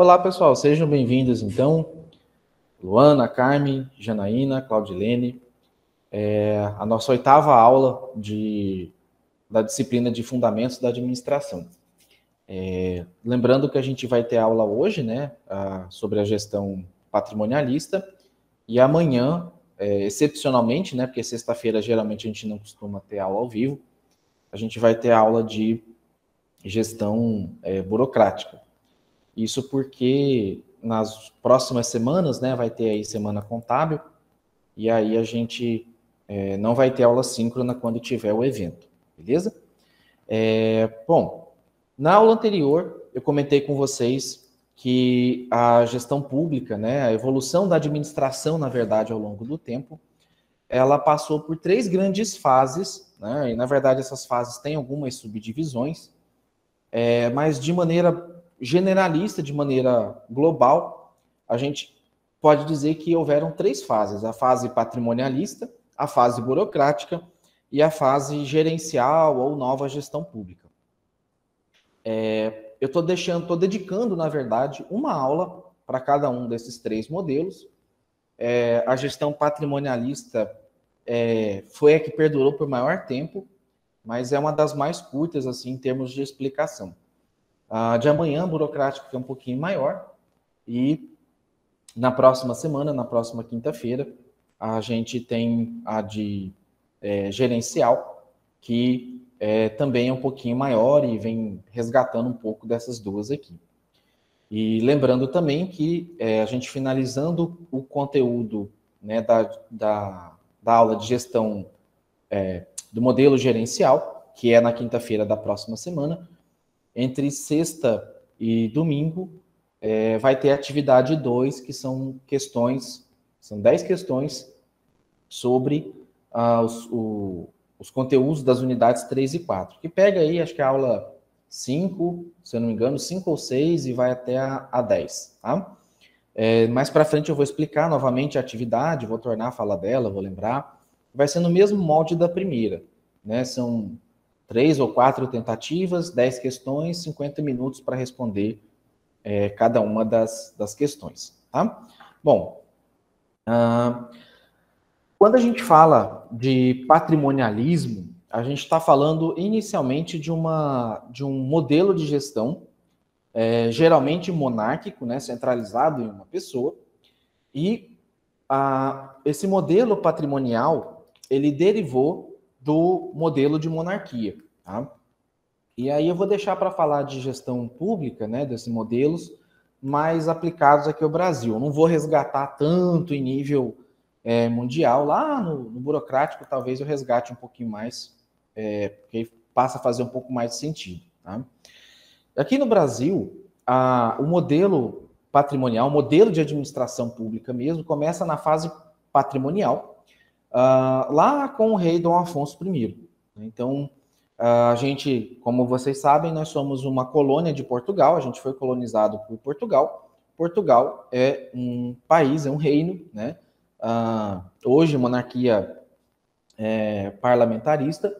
Olá, pessoal, sejam bem-vindos, então, Luana, Carmen, Janaína, Claudilene, a nossa oitava aula da disciplina de Fundamentos da Administração. Lembrando que a gente vai ter aula hoje, né, sobre a gestão patrimonialista, e amanhã, excepcionalmente, né, porque sexta-feira geralmente a gente não costuma ter aula ao vivo, a gente vai ter aula de gestão burocrática. Isso porque nas próximas semanas, né, vai ter aí semana contábil, e aí a gente não vai ter aula síncrona quando tiver o evento, beleza? Bom, na aula anterior eu comentei com vocês que a gestão pública, né, a evolução da administração, na verdade, ao longo do tempo, ela passou por 3 grandes fases, né, e na verdade essas fases têm algumas subdivisões, mas de maneira generalista, de maneira global, a gente pode dizer que houveram 3 fases: a fase patrimonialista, a fase burocrática e a fase gerencial ou nova gestão pública. Eu estou dedicando, na verdade, uma aula para cada um desses 3 modelos. A gestão patrimonialista foi a que perdurou por maior tempo, mas é uma das mais curtas, assim, em termos de explicação. De amanhã, burocrático, que é um pouquinho maior, e na próxima semana, na próxima quinta-feira, a gente tem a de gerencial, que também é um pouquinho maior e vem resgatando um pouco dessas duas aqui. E lembrando também que a gente finalizando o conteúdo, né, da aula de gestão do modelo gerencial, que é na quinta-feira da próxima semana, entre sexta e domingo, vai ter atividade 2, que são questões, são 10 questões sobre os conteúdos das unidades 3 e 4, que pega aí, acho que a aula 5, se eu não me engano, 5 ou 6 e vai até a 10, tá? Mais para frente eu vou explicar novamente a atividade, vou tornar a fala dela, vou lembrar. Vai ser no mesmo molde da primeira, né? São 3 ou 4 tentativas, 10 questões, 50 minutos para responder cada uma das questões, tá? Bom, quando a gente fala de patrimonialismo, a gente está falando inicialmente de um modelo de gestão, geralmente monárquico, né, centralizado em uma pessoa, e esse modelo patrimonial, ele derivou do modelo de monarquia, tá? E aí eu vou deixar para falar de gestão pública, né, desses modelos mais aplicados aqui ao Brasil. Eu não vou resgatar tanto em nível mundial. Lá no burocrático, talvez eu resgate um pouquinho mais, porque passa a fazer um pouco mais de sentido, tá? Aqui no Brasil, o modelo patrimonial, o modelo de administração pública mesmo, começa na fase patrimonial, lá com o rei Dom Afonso I. Então, a gente, como vocês sabem, nós somos uma colônia de Portugal, a gente foi colonizado por Portugal. Portugal é um país, é um reino, né? Hoje, monarquia parlamentarista,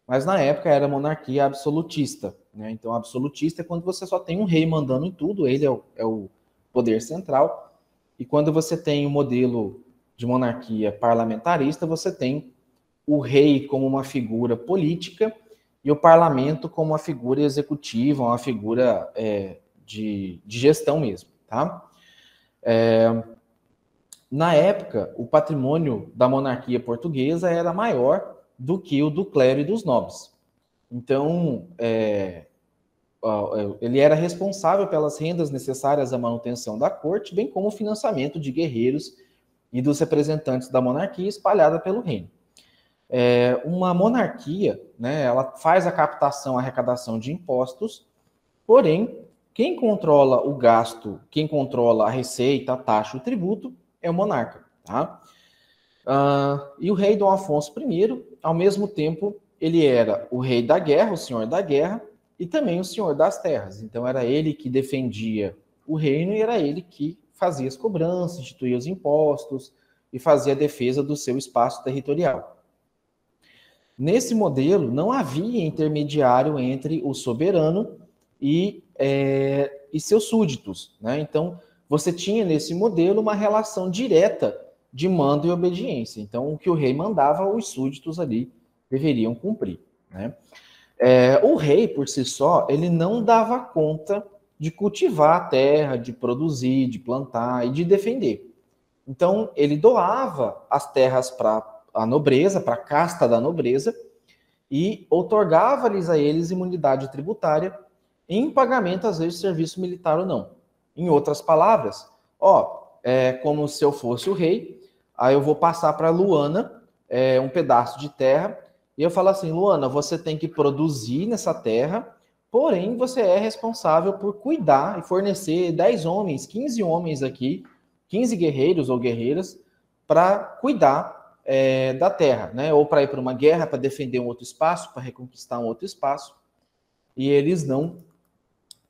mas na época era monarquia absolutista, né? Então, absolutista é quando você só tem um rei mandando em tudo, ele é o poder central, e quando você tem o modelo de monarquia parlamentarista, você tem o rei como uma figura política e o parlamento como uma figura executiva, uma figura de gestão mesmo, tá? Na época, o patrimônio da monarquia portuguesa era maior do que o do clero e dos nobres. Então, ele era responsável pelas rendas necessárias à manutenção da corte, bem como o financiamento de guerreiros e dos representantes da monarquia espalhada pelo reino. Uma monarquia, né, ela faz a captação, a arrecadação de impostos, porém, quem controla o gasto, quem controla a receita, a taxa, o tributo, é o monarca, tá? E o rei Dom Afonso I, ao mesmo tempo, ele era o rei da guerra, o senhor da guerra, e também o senhor das terras. Então, era ele que defendia o reino e era ele que fazia as cobranças, instituía os impostos e fazia a defesa do seu espaço territorial. Nesse modelo, não havia intermediário entre o soberano e e seus súditos, né? Então, você tinha nesse modelo uma relação direta de mando e obediência. Então, o que o rei mandava, os súditos ali deveriam cumprir, né? O rei, por si só, ele não dava conta de cultivar a terra, de produzir, de plantar e de defender. Então, ele doava as terras para a nobreza, para a casta da nobreza, e outorgava-lhes a eles imunidade tributária em pagamento, às vezes, de serviço militar ou não. Em outras palavras, é como se eu fosse o rei, aí eu vou passar para Luana um pedaço de terra, e eu falo assim, Luana, você tem que produzir nessa terra, porém você é responsável por cuidar e fornecer 10 homens, 15 homens aqui, 15 guerreiros ou guerreiras, para cuidar da terra, né? Ou para ir para uma guerra, para defender um outro espaço, para reconquistar um outro espaço. E eles não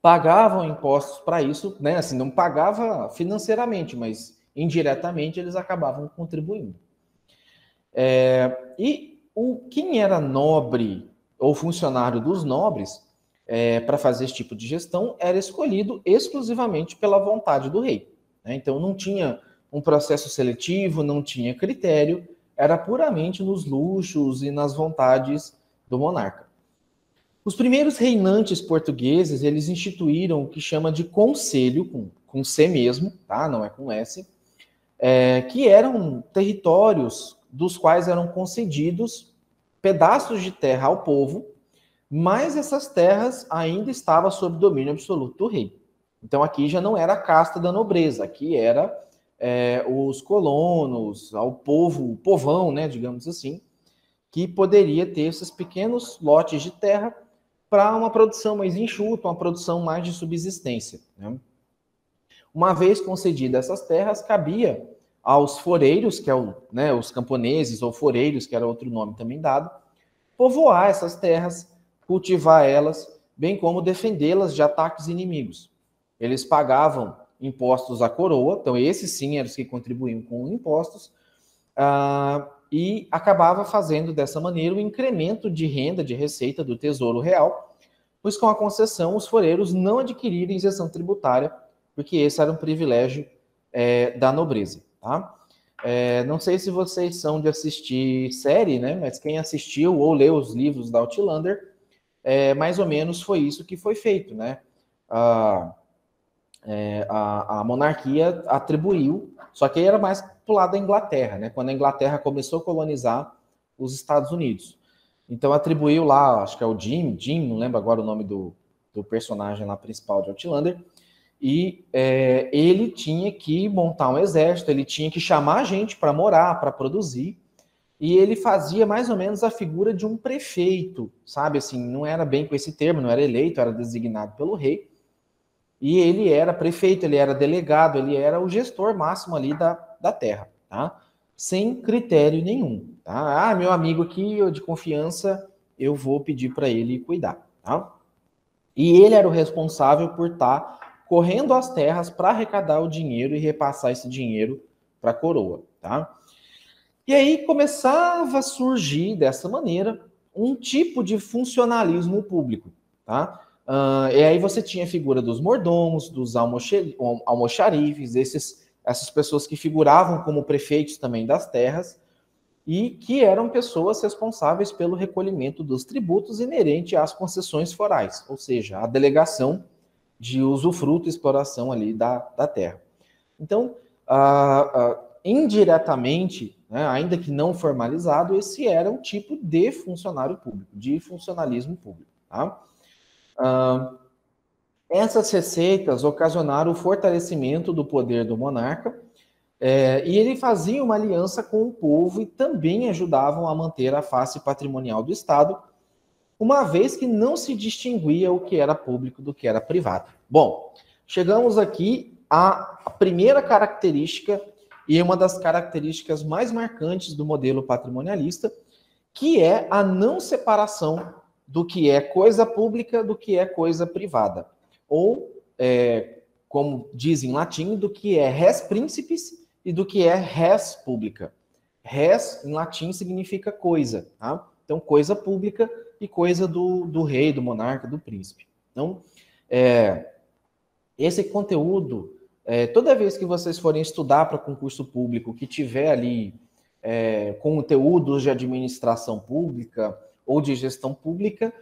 pagavam impostos para isso, né? Assim, não pagava financeiramente, mas indiretamente eles acabavam contribuindo. E quem era nobre ou funcionário dos nobres para fazer esse tipo de gestão era escolhido exclusivamente pela vontade do rei, né? Então não tinha um processo seletivo, não tinha critério, era puramente nos luxos e nas vontades do monarca. Os primeiros reinantes portugueses, eles instituíram o que chama de conselho, com C mesmo, tá? Não é com S, que eram territórios dos quais eram concedidos pedaços de terra ao povo, mas essas terras ainda estavam sob domínio absoluto do rei. Então aqui já não era a casta da nobreza, aqui era os colonos, ao povo, o povão, né, digamos assim, que poderia ter esses pequenos lotes de terra para uma produção mais enxuta, uma produção mais de subsistência, né? Uma vez concedidas essas terras, cabia aos foreiros, que né, os camponeses ou foreiros, que era outro nome também dado, povoar essas terras, cultivar elas, bem como defendê-las de ataques inimigos. Eles pagavam impostos à coroa, então esses sim eram os que contribuíam com impostos, e acabava fazendo dessa maneira o incremento de renda, de receita do Tesouro Real, pois com a concessão os foreiros não adquiriram isenção tributária, porque esse era um privilégio da nobreza, tá? Não sei se vocês são de assistir série, né? Mas quem assistiu ou leu os livros da Outlander, mais ou menos foi isso que foi feito, né? A monarquia atribuiu, só que aí era mais pro lado da Inglaterra, né? Quando a Inglaterra começou a colonizar os Estados Unidos. Então atribuiu lá, acho que é o Jim, não lembro agora o nome do personagem lá principal de Outlander, e ele tinha que montar um exército, ele tinha que chamar gente para morar, para produzir, e ele fazia mais ou menos a figura de um prefeito, sabe? Assim, não era bem com esse termo, não era eleito, era designado pelo rei, e ele era prefeito, ele era delegado, ele era o gestor máximo ali da terra, tá? Sem critério nenhum, tá? Meu amigo aqui, de confiança, eu vou pedir para ele cuidar, tá? E ele era o responsável por estar correndo as terras para arrecadar o dinheiro e repassar esse dinheiro para a coroa, tá? E aí começava a surgir dessa maneira um tipo de funcionalismo público, tá? E aí você tinha a figura dos mordomos, dos almoxarifes, essas pessoas que figuravam como prefeitos também das terras e que eram pessoas responsáveis pelo recolhimento dos tributos inerente às concessões forais, ou seja, a delegação de usufruto e exploração ali da terra. Então, indiretamente, né, ainda que não formalizado, esse era um tipo de funcionário público, de funcionalismo público, tá? Essas receitas ocasionaram o fortalecimento do poder do monarca, e ele fazia uma aliança com o povo e também ajudavam a manter a face patrimonial do Estado, uma vez que não se distinguia o que era público do que era privado. Bom, chegamos aqui à primeira característica e uma das características mais marcantes do modelo patrimonialista, que é a não separação do que é coisa pública do que é coisa privada. Ou, como diz em latim, do que é res principis e do que é res pública. Res, em latim, significa coisa, tá? Então, coisa pública e coisa do rei, do monarca, do príncipe. Então, esse conteúdo, toda vez que vocês forem estudar para concurso público, que tiver ali conteúdos de administração pública ou de gestão pública,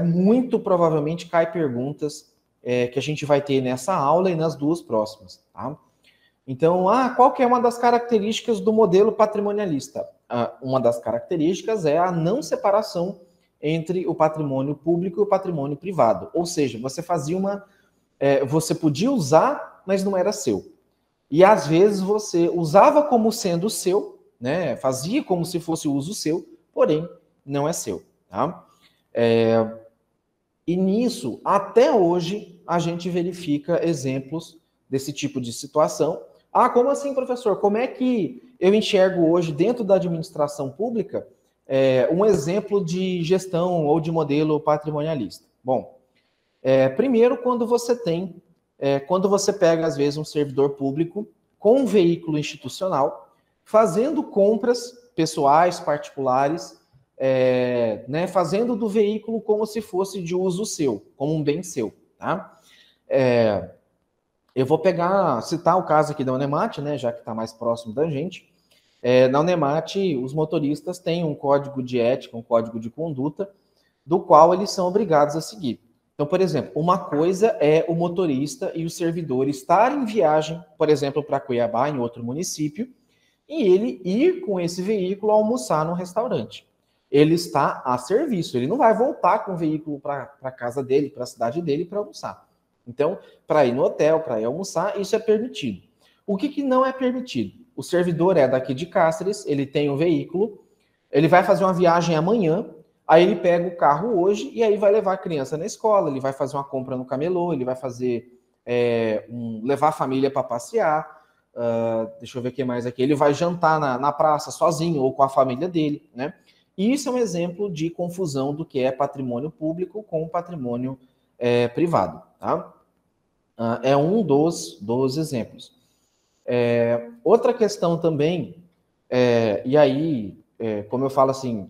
muito provavelmente cai perguntas que a gente vai ter nessa aula e nas duas próximas, tá? Então, qual que é uma das características do modelo patrimonialista? Uma das características é a não separação entre o patrimônio público e o patrimônio privado. Ou seja, você você podia usar, mas não era seu. E às vezes você usava como sendo seu, né? Fazia como se fosse uso seu, porém não é seu, tá? E nisso, até hoje, a gente verifica exemplos desse tipo de situação. Como assim, professor? Como é que eu enxergo hoje, dentro da administração pública, um exemplo de gestão ou de modelo patrimonialista? Bom, primeiro, quando você pega, às vezes, um servidor público com um veículo institucional, fazendo compras pessoais, particulares, né, fazendo do veículo como se fosse de uso seu, como um bem seu, tá? Eu vou citar o caso aqui da Unemat, né, já que está mais próximo da gente. Na Unemat, os motoristas têm um código de ética, um código de conduta, do qual eles são obrigados a seguir. Então, por exemplo, uma coisa é o motorista e o servidor estar em viagem, por exemplo, para Cuiabá, em outro município, e ele ir com esse veículo almoçar no restaurante. Ele está a serviço, ele não vai voltar com o veículo para a casa dele, para a cidade dele, para almoçar. Então, para ir no hotel, para ir almoçar, isso é permitido. O que não é permitido? O servidor é daqui de Cáceres, ele tem um veículo, ele vai fazer uma viagem amanhã, aí ele pega o carro hoje e aí vai levar a criança na escola, ele vai fazer uma compra no camelô, ele vai fazer levar a família para passear, deixa eu ver o que mais aqui, ele vai jantar na praça sozinho ou com a família dele, né? E isso é um exemplo de confusão do que é patrimônio público com patrimônio privado, tá? É um dos exemplos. Outra questão também, e aí, como eu falo assim,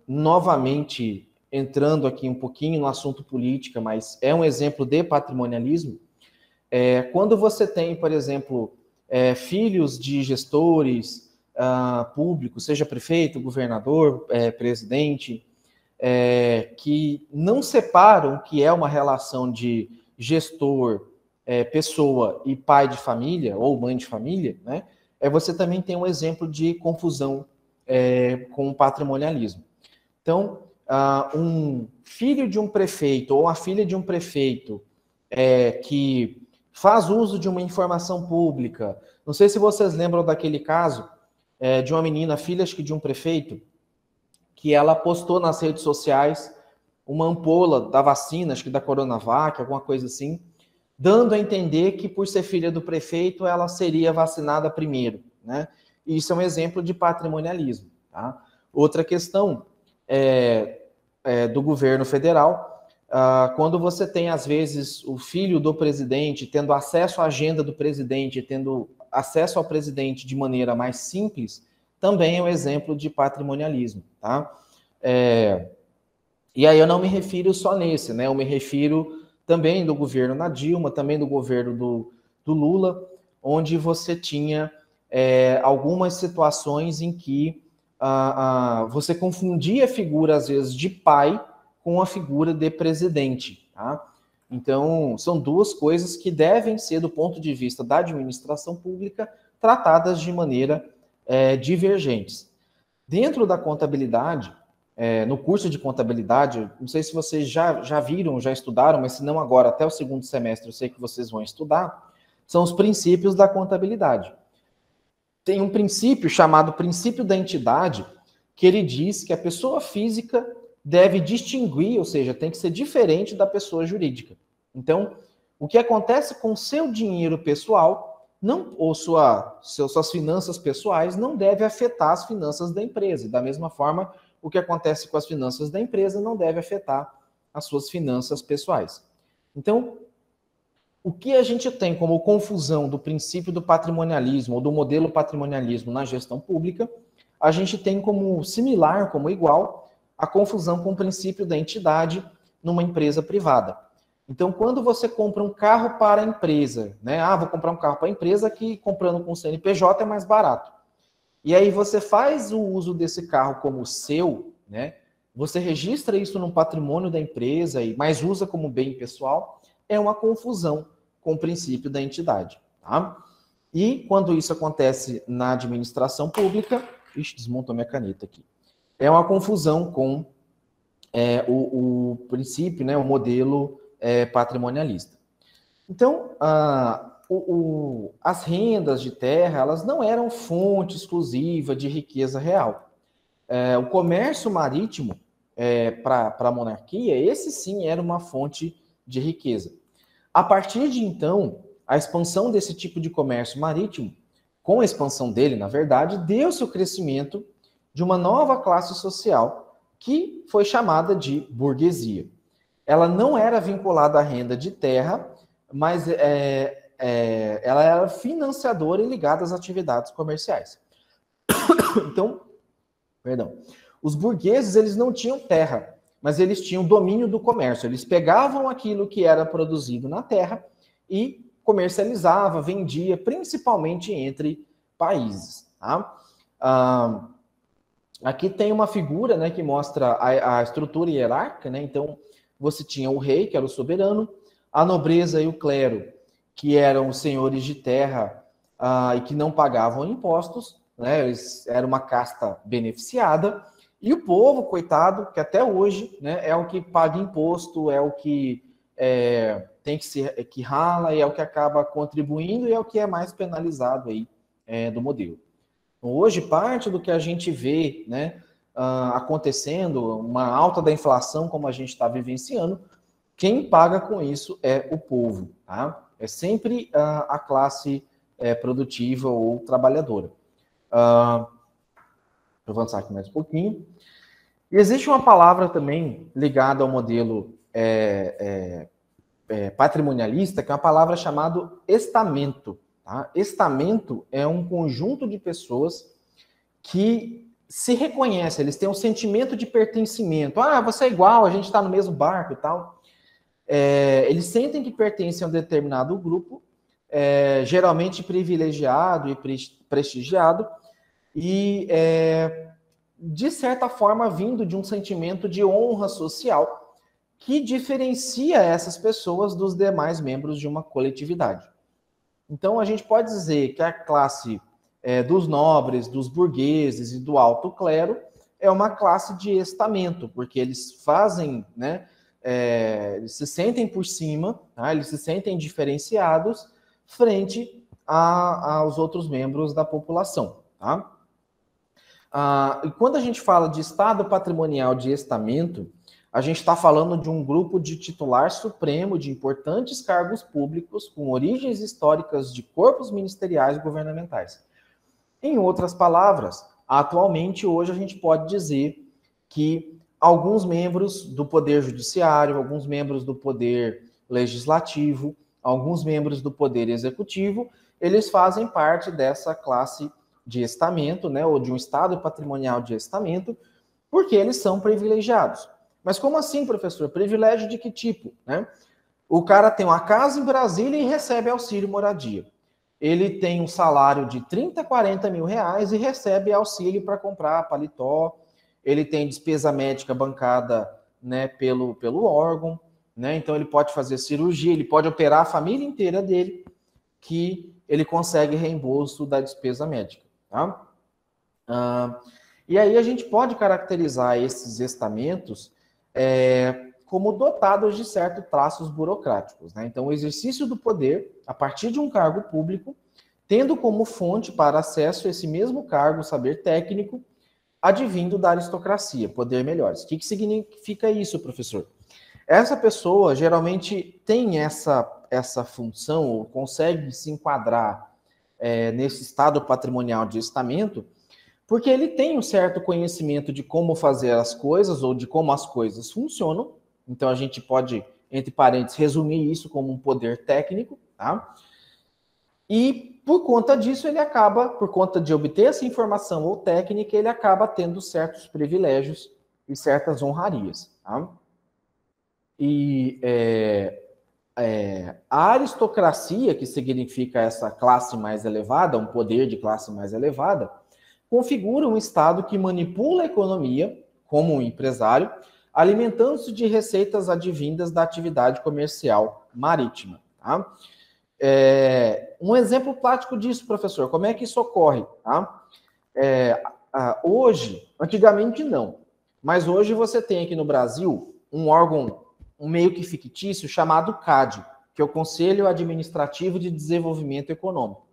novamente entrando aqui um pouquinho no assunto política, mas é um exemplo de patrimonialismo, quando você tem, por exemplo, filhos de gestores públicos, seja prefeito, governador, presidente, que não separam o que é uma relação de gestor, pessoa e pai de família, ou mãe de família, né? Você também tem um exemplo de confusão com o patrimonialismo. Então, um filho de um prefeito ou a filha de um prefeito que faz uso de uma informação pública, não sei se vocês lembram daquele caso de uma menina, filha acho que de um prefeito, que ela postou nas redes sociais uma ampola da vacina, acho que da Coronavac, alguma coisa assim, dando a entender que por ser filha do prefeito, ela seria vacinada primeiro, né? E isso é um exemplo de patrimonialismo, tá? Outra questão do governo federal, quando você tem, às vezes, o filho do presidente tendo acesso à agenda do presidente, tendo acesso ao presidente de maneira mais simples, também é um exemplo de patrimonialismo, tá? E aí eu não me refiro só nesse, né? Eu me refiro também do governo da Dilma, também do governo do Lula, onde você tinha algumas situações em que você confundia a figura, às vezes, de pai com a figura de presidente, tá? Então, são duas coisas que devem ser, do ponto de vista da administração pública, tratadas de maneira divergentes. Dentro da contabilidade, no curso de contabilidade, não sei se vocês já viram, já estudaram, mas se não agora, até o segundo semestre, eu sei que vocês vão estudar, são os princípios da contabilidade. Tem um princípio chamado princípio da entidade, que ele diz que a pessoa física deve distinguir, ou seja, tem que ser diferente da pessoa jurídica. Então, o que acontece com o seu dinheiro pessoal, ou suas finanças pessoais, não deve afetar as finanças da empresa. Da mesma forma, o que acontece com as finanças da empresa não deve afetar as suas finanças pessoais. Então, o que a gente tem como confusão do princípio do patrimonialismo ou do modelo patrimonialismo na gestão pública, a gente tem como similar, como igual, a confusão com o princípio da entidade numa empresa privada. Então, quando você compra um carro para a empresa, né? Ah, vou comprar um carro para a empresa que comprando com CNPJ é mais barato. E aí você faz o uso desse carro como seu, né? Você registra isso no patrimônio da empresa, mas usa como bem pessoal, é uma confusão com o princípio da entidade, tá? E quando isso acontece na administração pública, ixi, desmontou minha caneta aqui. É uma confusão com o princípio, né, o modelo patrimonialista. Então, as rendas de terra, elas não eram fonte exclusiva de riqueza real. O comércio marítimo, para a monarquia, esse sim era uma fonte de riqueza. A partir de então, a expansão desse tipo de comércio marítimo, com a expansão dele, na verdade, deu-se o crescimento de uma nova classe social que foi chamada de burguesia. Ela não era vinculada à renda de terra, mas ela era financiadora e ligada às atividades comerciais. Então, perdão, os burgueses eles não tinham terra, mas eles tinham domínio do comércio. Eles pegavam aquilo que era produzido na terra e comercializava, vendia, principalmente entre países. Tá? Aqui tem uma figura, né, que mostra a estrutura hierárquica, né? Então, você tinha o rei, que era o soberano, a nobreza e o clero, que eram os senhores de terra e que não pagavam impostos, né? Eles eram uma casta beneficiada, e o povo, coitado, que até hoje, né, é o que paga imposto, é o que tem que ser, que rala, e é o que acaba contribuindo, e é o que é mais penalizado aí do modelo. Hoje, parte do que a gente vê, né, acontecendo, uma alta da inflação como a gente está vivenciando, quem paga com isso é o povo, tá? É sempre a classe produtiva ou trabalhadora. Vou avançar aqui mais um pouquinho. E existe uma palavra também ligada ao modelo patrimonialista, que é uma palavra chamada estamento. Tá? Estamento é um conjunto de pessoas que se reconhecem, eles têm um sentimento de pertencimento. Ah, você é igual, a gente está no mesmo barco e tal. Eles sentem que pertencem a um determinado grupo, geralmente privilegiado e prestigiado, e de certa forma vindo de um sentimento de honra social que diferencia essas pessoas dos demais membros de uma coletividade. Então, a gente pode dizer que a classe dos nobres, dos burgueses e do alto clero é uma classe de estamento, porque eles fazem, né, eles se sentem por cima, tá? Eles se sentem diferenciados frente aos outros membros da população. Tá? E quando a gente fala de estado patrimonial de estamento, a gente está falando de um grupo de titular supremo de importantes cargos públicos com origens históricas de corpos ministeriais e governamentais. Em outras palavras, atualmente, hoje, a gente pode dizer que alguns membros do Poder Judiciário, alguns membros do Poder Legislativo, alguns membros do Poder Executivo, eles fazem parte dessa classe de estamento, né, ou de um estado patrimonial de estamento, porque eles são privilegiados. Mas como assim, professor? Privilégio de que tipo? Né? O cara tem uma casa em Brasília e recebe auxílio moradia. Ele tem um salário de 30, 40 mil reais e recebe auxílio para comprar paletó. Ele tem despesa médica bancada, né, pelo órgão. Né? Então, ele pode fazer cirurgia, ele pode operar a família inteira dele, que ele consegue reembolso da despesa médica. Tá? E aí a gente pode caracterizar esses estamentos como dotados de certos traços burocráticos. Né? Então, o exercício do poder, a partir de um cargo público, tendo como fonte para acesso a esse mesmo cargo, saber técnico, advindo da aristocracia, poder melhores. O que significa isso, professor? Essa pessoa geralmente tem essa função, ou consegue se enquadrar nesse estado patrimonial de estamento, porque ele tem um certo conhecimento de como fazer as coisas, ou de como as coisas funcionam. Então, a gente pode, entre parênteses, resumir isso como um poder técnico, tá? E, por conta disso, ele acaba, por conta de obter essa informação ou técnica, ele acaba tendo certos privilégios e certas honrarias, tá? E a aristocracia, que significa essa classe mais elevada, um poder de classe mais elevada, configura um Estado que manipula a economia como um empresário, alimentando-se de receitas advindas da atividade comercial marítima. Tá? Um exemplo prático disso, professor, como é que isso ocorre? Tá? Hoje, antigamente não, mas hoje você tem aqui no Brasil um órgão, um meio que fictício, chamado CAD, que é o Conselho Administrativo de Desenvolvimento Econômico.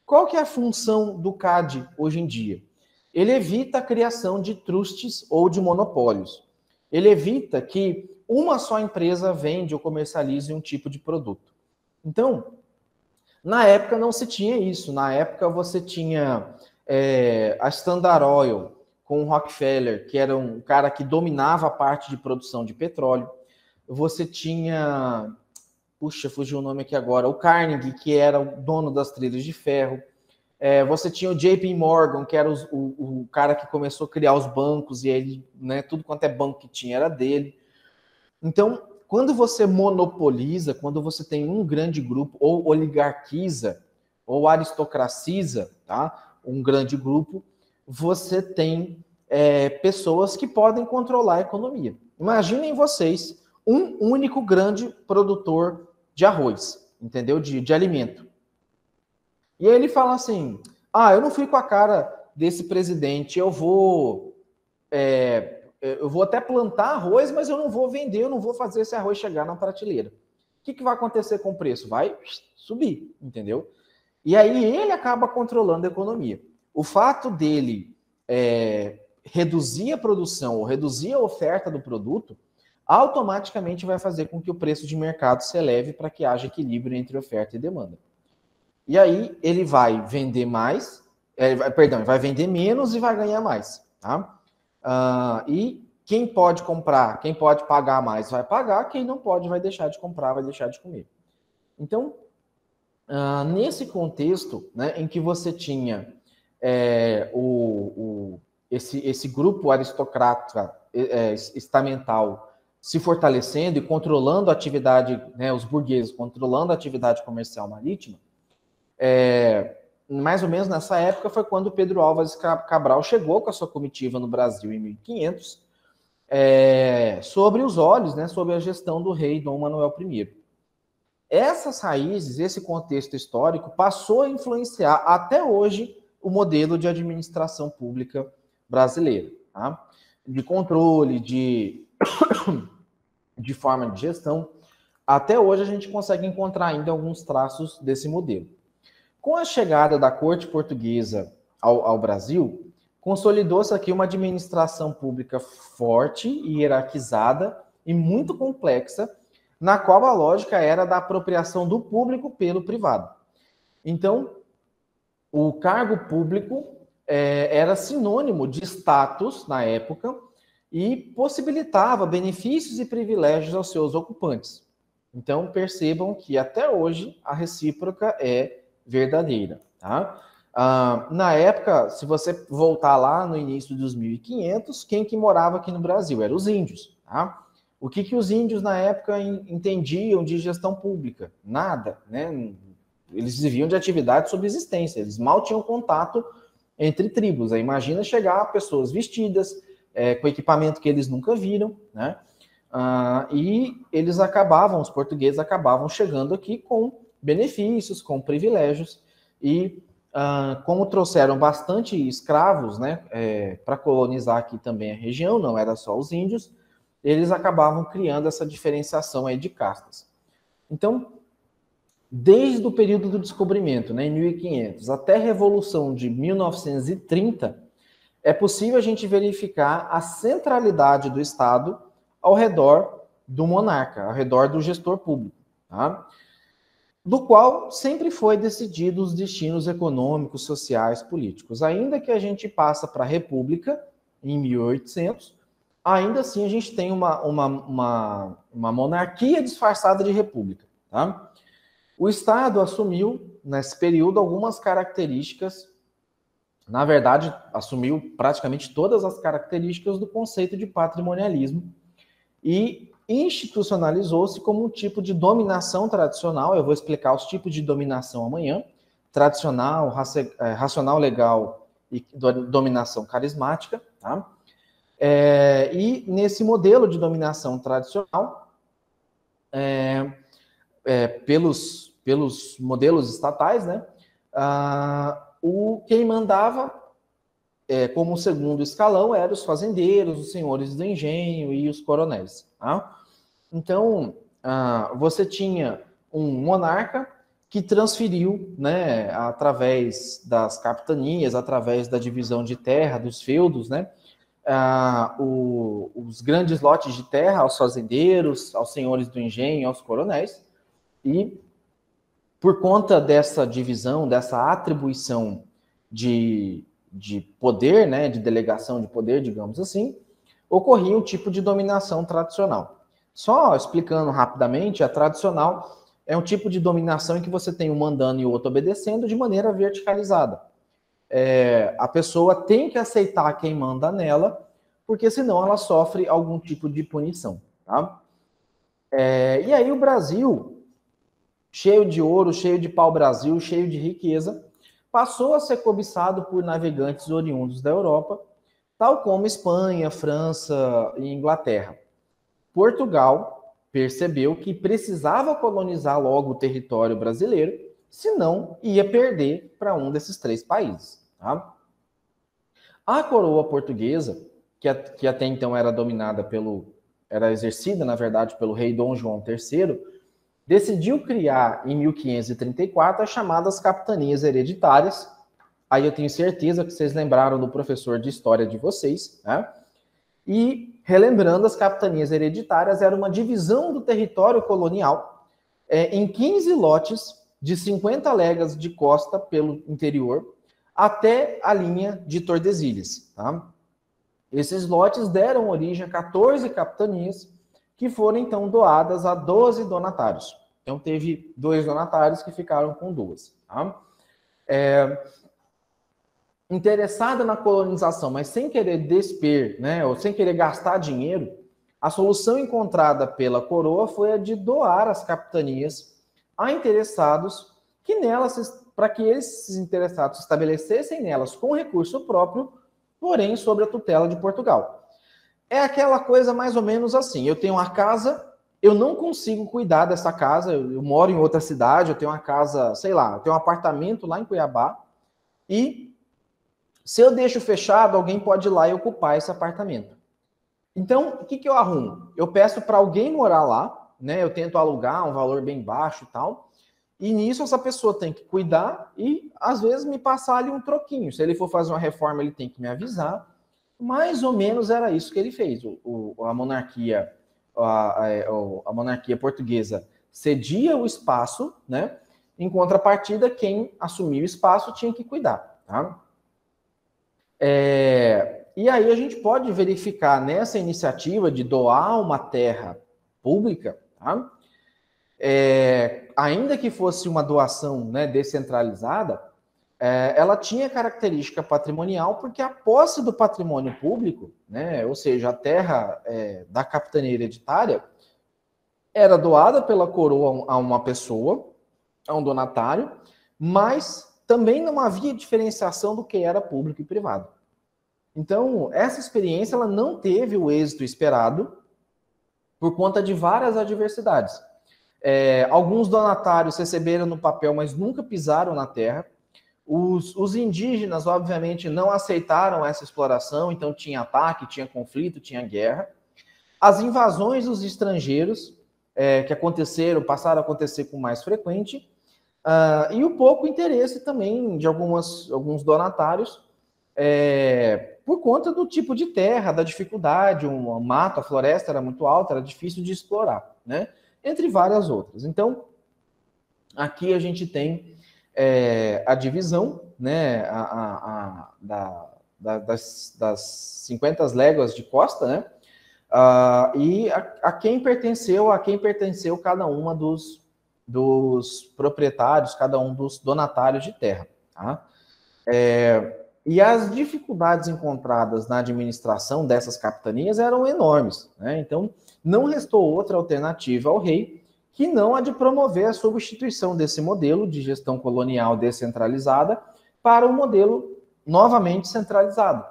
Qual que é a função do CAD hoje em dia? Ele evita a criação de trustes ou de monopólios. Ele evita que uma só empresa vende ou comercialize um tipo de produto. Então, na época não se tinha isso. Na época você tinha a Standard Oil com o Rockefeller, que era um cara que dominava a parte de produção de petróleo. Você tinha, puxa, fugiu o nome aqui agora, o Carnegie, que era o dono das trilhas de ferro. Você tinha o JP Morgan, que era o cara que começou a criar os bancos, e ele, né, tudo quanto é banco que tinha era dele. Então, quando você monopoliza, quando você tem um grande grupo, ou oligarquiza, ou aristocraciza, tá? Um grande grupo, você tem pessoas que podem controlar a economia. Imaginem vocês um único grande produtor de arroz, entendeu? De alimento. E aí ele fala assim, eu não fui com a cara desse presidente, eu vou até plantar arroz, mas eu não vou vender, eu não vou fazer esse arroz chegar na prateleira. O que vai acontecer com o preço? Vai subir, entendeu? E aí ele acaba controlando a economia. O fato dele reduzir a produção ou reduzir a oferta do produto, automaticamente vai fazer com que o preço de mercado se eleve para que haja equilíbrio entre oferta e demanda. E aí ele vai vender mais, vai vender menos e vai ganhar mais, tá? E quem pode comprar, quem pode pagar mais vai pagar, quem não pode vai deixar de comprar, vai deixar de comer. Então, nesse contexto, né, em que você tinha esse grupo aristocrata estamental se fortalecendo e controlando a atividade, né, os burgueses controlando a atividade comercial marítima, mais ou menos nessa época foi quando Pedro Álvares Cabral chegou com a sua comitiva no Brasil em 1500, sobre os olhos, né, sob a gestão do rei Dom Manuel I. Essas raízes, esse contexto histórico, passou a influenciar até hoje o modelo de administração pública brasileira, tá? De controle, de forma de gestão. Até hoje a gente consegue encontrar ainda alguns traços desse modelo. Com a chegada da corte portuguesa ao Brasil, consolidou-se aqui uma administração pública forte e hierarquizada e muito complexa, na qual a lógica era da apropriação do público pelo privado. Então, o cargo público era sinônimo de status na época e possibilitava benefícios e privilégios aos seus ocupantes. Então, percebam que até hoje a recíproca é verdadeira. Tá? Na época, se você voltar lá no início dos 1500, quem que morava aqui no Brasil? Eram os índios. Tá? O que os índios na época entendiam de gestão pública? Nada, né? Eles viviam de atividade de subsistência, eles mal tinham contato entre tribos. Aí imagina chegar pessoas vestidas, com equipamento que eles nunca viram, né? E eles acabavam, os portugueses acabavam chegando aqui com benefícios, com privilégios, e como trouxeram bastante escravos, né, para colonizar aqui também a região, não era só os índios, eles acabavam criando essa diferenciação aí de castas. Então, desde o período do descobrimento, né, em 1500, até a Revolução de 1930, é possível a gente verificar a centralidade do Estado ao redor do monarca, ao redor do gestor público, tá? Do qual sempre foi decidido os destinos econômicos, sociais, políticos. Ainda que a gente passa para a República, em 1800, ainda assim a gente tem uma monarquia disfarçada de república. Tá? O Estado assumiu, nesse período, algumas características, na verdade, assumiu praticamente todas as características do conceito de patrimonialismo, e institucionalizou-se como um tipo de dominação tradicional. Eu vou explicar os tipos de dominação amanhã: tradicional, racional, legal e dominação carismática. Tá? E nesse modelo de dominação tradicional, pelos modelos estatais, né, quem mandava como segundo escalão eram os fazendeiros, os senhores do engenho e os coronéis. Tá? Então, você tinha um monarca que transferiu, né, através das capitanias, através da divisão de terra, dos feudos, né, os grandes lotes de terra aos fazendeiros, aos senhores do engenho, aos coronéis, e por conta dessa divisão, dessa atribuição de poder, né, de delegação de poder, digamos assim, ocorria um tipo de dominação tradicional. Só explicando rapidamente, a tradicional é um tipo de dominação em que você tem um mandando e o outro obedecendo de maneira verticalizada. A pessoa tem que aceitar quem manda nela, porque senão ela sofre algum tipo de punição. Tá? E aí o Brasil, cheio de ouro, cheio de pau-brasil, cheio de riqueza, passou a ser cobiçado por navegantes oriundos da Europa, tal como Espanha, França e Inglaterra. Portugal percebeu que precisava colonizar logo o território brasileiro, senão ia perder para um desses três países. Tá? A coroa portuguesa, que até então era era exercida, na verdade, pelo rei Dom João III, decidiu criar, em 1534, as chamadas capitanias hereditárias. Aí eu tenho certeza que vocês lembraram do professor de história de vocês, né? E, relembrando, as capitanias hereditárias era uma divisão do território colonial em 15 lotes de 50 léguas de costa pelo interior até a linha de Tordesilhas. Tá? Esses lotes deram origem a 14 capitanias que foram, então, doadas a 12 donatários. Então, teve 2 donatários que ficaram com 2. Tá? Interessada na colonização, mas sem querer despir, né, ou sem querer gastar dinheiro, a solução encontrada pela coroa foi a de doar as capitanias a interessados para que esses interessados se estabelecessem nelas com recurso próprio, porém sob a tutela de Portugal. É aquela coisa mais ou menos assim: eu tenho uma casa, eu não consigo cuidar dessa casa, eu moro em outra cidade, eu tenho uma casa, sei lá, eu tenho um apartamento lá em Cuiabá, e se eu deixo fechado, alguém pode ir lá e ocupar esse apartamento. Então, o que eu arrumo? Eu peço para alguém morar lá, né? Eu tento alugar um valor bem baixo e tal, e nisso essa pessoa tem que cuidar e, às vezes, me passar ali um troquinho. Se ele for fazer uma reforma, ele tem que me avisar. Mais ou menos era isso que ele fez. A monarquia portuguesa cedia o espaço, né? Em contrapartida, quem assumia o espaço tinha que cuidar, tá? E aí a gente pode verificar nessa iniciativa de doar uma terra pública, tá? Ainda que fosse uma doação, né, descentralizada, ela tinha característica patrimonial, porque a posse do patrimônio público, né, ou seja, a terra da capitania hereditária, era doada pela coroa a uma pessoa, a um donatário, mas também não havia diferenciação do que era público e privado. Então, essa experiência ela não teve o êxito esperado por conta de várias adversidades. Alguns donatários receberam no papel, mas nunca pisaram na terra. Os indígenas, obviamente, não aceitaram essa exploração, então tinha ataque, tinha conflito, tinha guerra. As invasões dos estrangeiros, que passaram a acontecer com mais frequente, e o pouco interesse também de alguns donatários, por conta do tipo de terra, da dificuldade, o mato, a floresta era muito alta, era difícil de explorar, né? Entre várias outras. Então, aqui a gente tem a divisão, né, das 50 léguas de costa, né? E a quem pertenceu cada uma dos proprietários, cada um dos donatários de terra. Tá? E as dificuldades encontradas na administração dessas capitanias eram enormes, né? Então, não restou outra alternativa ao rei que não a de promover a substituição desse modelo de gestão colonial descentralizada para um modelo novamente centralizado,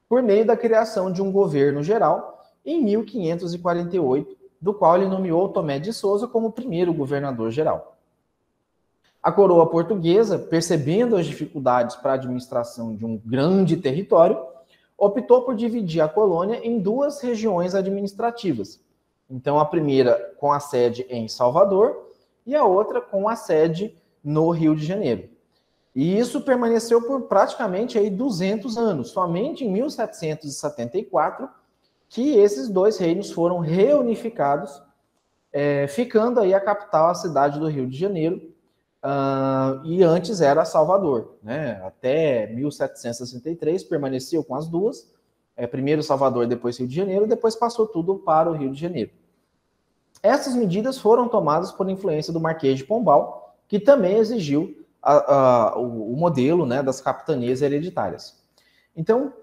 por meio da criação de um governo geral em 1548, do qual ele nomeou Tomé de Souza como primeiro governador geral. A coroa portuguesa, percebendo as dificuldades para a administração de um grande território, optou por dividir a colônia em duas regiões administrativas. Então, a primeira com a sede em Salvador e a outra com a sede no Rio de Janeiro. E isso permaneceu por praticamente aí 200 anos. Somente em 1774 que esses dois reinos foram reunificados, ficando aí a capital, a cidade do Rio de Janeiro, e antes era Salvador, né? Até 1763 permaneceu com as duas, primeiro Salvador, depois Rio de Janeiro, depois passou tudo para o Rio de Janeiro. Essas medidas foram tomadas por influência do Marquês de Pombal, que também exigiu o modelo, né, das capitanias hereditárias. Então,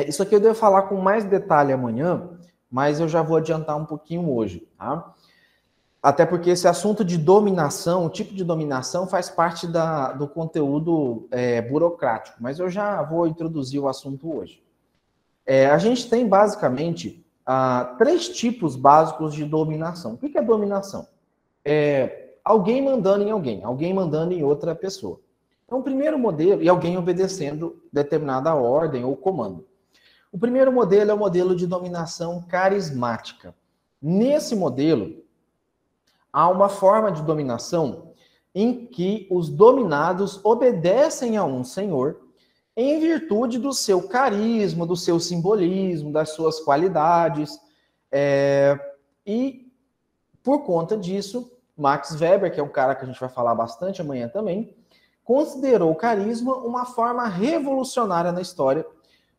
isso aqui eu devo falar com mais detalhe amanhã, mas eu já vou adiantar um pouquinho hoje, tá? Até porque esse assunto de dominação, o tipo de dominação, faz parte do conteúdo burocrático, mas eu já vou introduzir o assunto hoje. A gente tem, basicamente, 3 tipos básicos de dominação. O que é dominação? Alguém mandando em alguém mandando em outra pessoa. Então, o primeiro modelo, e alguém obedecendo determinada ordem ou comando. O primeiro modelo é o modelo de dominação carismática. Nesse modelo, há uma forma de dominação em que os dominados obedecem a um senhor em virtude do seu carisma, do seu simbolismo, das suas qualidades. E, por conta disso, Max Weber, que é um cara que a gente vai falar bastante amanhã também, considerou o carisma uma forma revolucionária na história,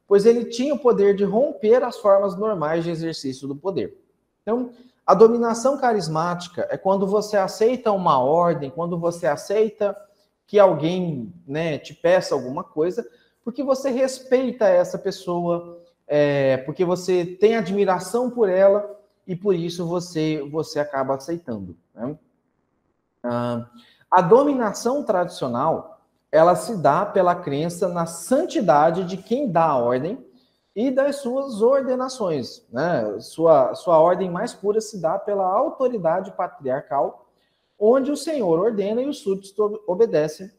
pois ele tinha o poder de romper as formas normais de exercício do poder. Então, a dominação carismática é quando você aceita uma ordem, quando você aceita que alguém, né, te peça alguma coisa, porque você respeita essa pessoa, porque você tem admiração por ela e por isso você acaba aceitando, né? A dominação tradicional, ela se dá pela crença na santidade de quem dá a ordem e das suas ordenações, né? Sua ordem mais pura se dá pela autoridade patriarcal, onde o Senhor ordena e os súditos obedecem.